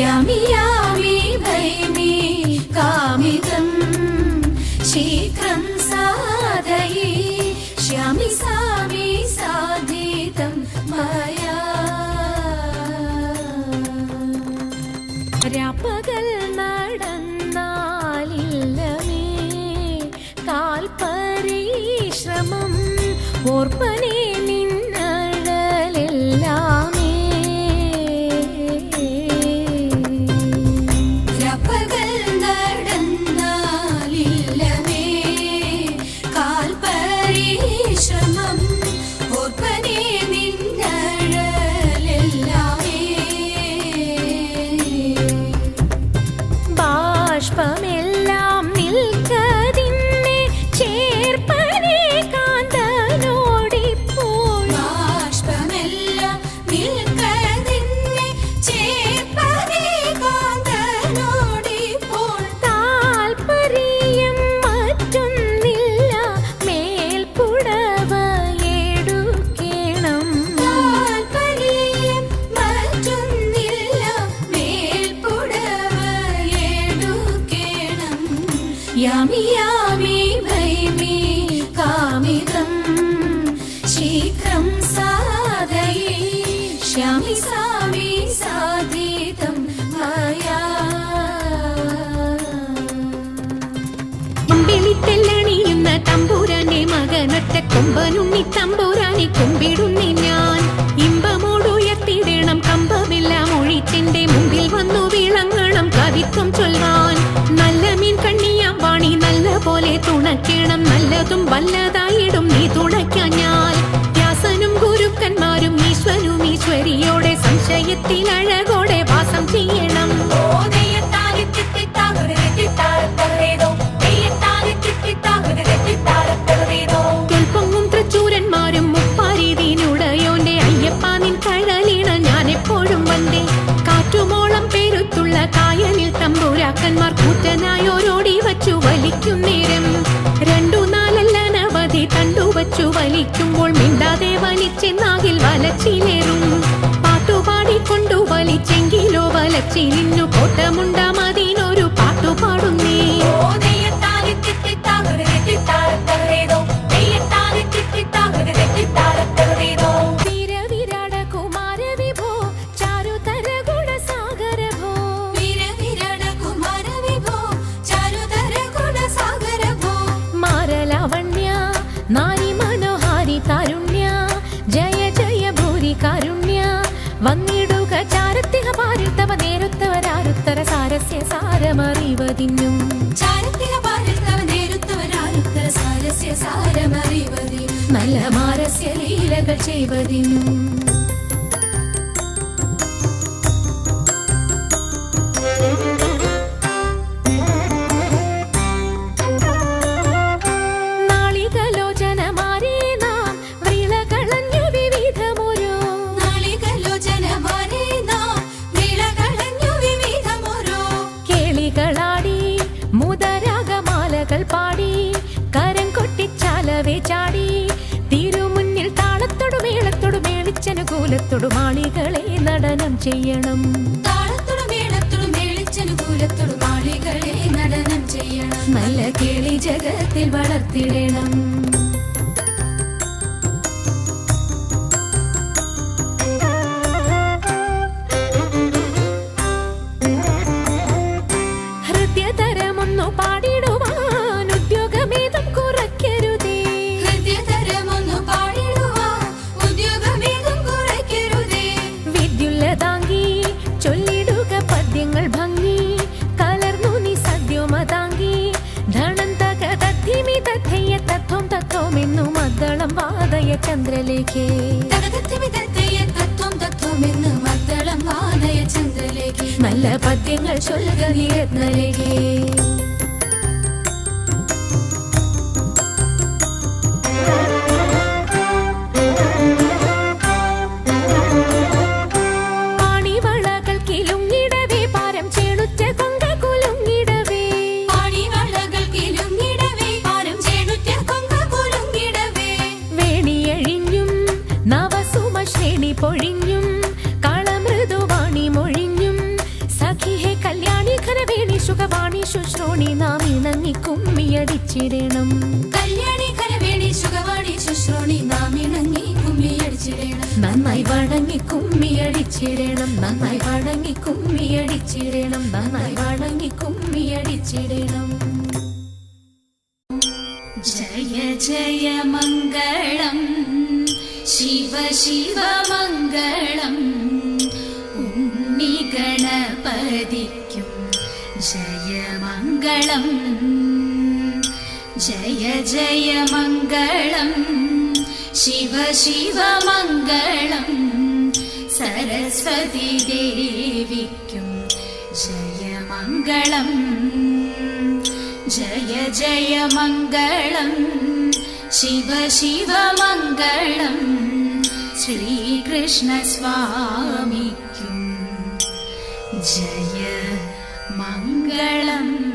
यामि यामि भैमि कामिदं शीघ्रं साधये श्यामि सामि साधितं मया രാപ്പകൽ നടന്നാലില്ലമേ കാൽപരിശ്രമം ഓർപ്പനേ നിന്നഴലെല്ലാമേ രാപ്പകൽ നടന്നാലില്ലമേ കാൽപരിശ്രമം ഓർപ്പനേ ബാഷ്പമെല്ലാം നിൽക്കതിന്നെ ചേർപ്പനേ കാന്തനോടിപ്പോൾ ബാഷ്പമെല്ലാം നിൽക്കതിന്നെ ചേർപ്പനേ കാന്തനോടിപ്പോൾ താൽപര്യം മറ്റൊന്നില്ല മേൽപ്പുടവ എടുക്കണം താൽപര്യം മറ്റൊന്നില്ല മേൽപ്പുടവ यामि यामि भैमि कामिदं शीघ्रं साधये श्यामि सामि साधितं मया അമ്പിളിത്തെല്ലണിയുന്ന തമ്പുരാനെ മകനൊറ്റ കൊമ്പനുണ്ണി തമ്പുരാനെ കുമ്പിടുന്നി ഞാൻ ഇമ്പമോടുയർത്തിടണം കമ്പമെല്ലാം ഒഴിച്ചെന്റെ മുമ്പിൽ വന്നു വിളങ്ങണം കവിത്വം ചൊല്ലാൻ നല്ല മീൻ കണ്ണിയാം വാണി നല്ല പോലെ തുണയ്ക്കണം നല്ലതും വല്ലതായിടും നീ തുണയ്ക്കാൻ ഞാൻ വ്യാസനും ഗുരുക്കന്മാരും ഈശ്വരും ഈശ്വരിയോടെ സംശയത്തിൽ അഴകോടെ വാസം ചെയ്യണം ൊങ്ങും തൃച്ചൂരന്മാരും മുപ്പാരീതിനുടയോന്റെ അയ്യപ്പ നിൻ കഴലിണ ഞാൻ എപ്പോഴും വந்தേ കാറ്റുമോളം പേരുത്തുള്ള കായലിൽ തമ്പുരാക്കന്മാർ കൂറ്റനായോരോടി വച്ചു വലിക്കും നേരം 2-4 അനവധി തണ്ടുവച്ചു വലിക്കുമ്പോൾ മിണ്ടാതെ വലിച്ചെന്നാകിൽ വലച്ചിലേറും പാട്ടുപാടിക്കൊണ്ടു വലിച്ചെങ്കിലോ വലച്ചിലിഞ്ഞു കോട്ടമുണ്ടാമതിനൊരു പാട്ടുപാടുന്നേ നാരി മനോഹാരി താരുണ്യ ജയ ജയ ഭൂരി കാരുണ്യ വന്നിടുക ചാരത്തിഹ പാരിൽ തവ നേരുത്തവരാരുത്തര സാരസ്യ സാരമറിവതിന്നും ചാരത്തിഹ പാരിൽ തവ നേരുത്തവരാരുത്തര സാരസ്യ സാരമറിവതിനും നല്ല മാരസ്യ ലീലകൾ ചെയ്വതിനും പാടി കരം കൊട്ടിച്ചാലവേ ചാടി തിരുമുന്നിൽ താളത്തോടു മേളത്തോടു മേളിച്ചനുകൂലത്തോടു മാളികളെ നടനം ചെയ്യണം താളത്തോടു മേളത്തോടു മേളിച്ചനുകൂലത്തോടു മാളികളെ നടനം ചെയ്യണം നല്ല കേളി ജഗത്തിൽ വളർത്തിടണം മദ്ദളം വാദയ ചന്ദ്രലേഖേ മദ്ദളം വാദയ ചന്ദ്രലേഖേ നല്ല പദ്യങ്ങൾ ചൊല്ലുക നിരത്നലേഖേ പൊഴിഞ്ഞും കളമൃദുവാണി മൊഴിഞ്ഞും സകല ശുശ്രൂണി നാം ഇണങ്ങി കുമ്മിയടിച്ചിടണം. കല്യാണി കരവേണി സുഖവാണി ശുശ്രൂണി നാം ഇണങ്ങി കുമ്മിയടിച്ചിടണം. നന്നായി വണങ്ങി കുമ്മിയടിച്ചിടണം. നന്നായി വണങ്ങി കുമ്മിയടിച്ചിടണം. നന്നായി വണങ്ങി കുമ്മിയടിച്ചിടണം. ജയ ജയ മംഗളം ശിവ ശിവ മംഗളം ഉണ്ണി ഗണപതിക്കും ജയമംഗളം. ജയ ജയ മംഗളം ശിവ ശിവ മംഗളം സരസ്വതി ദേവിക്കും ജയമംഗളം. ജയ ജയ മംഗളം ശിവ ശിവ മംഗളം ശ്രീകൃഷ്ണ സ്വാമിക്കും ജയ മംഗളം.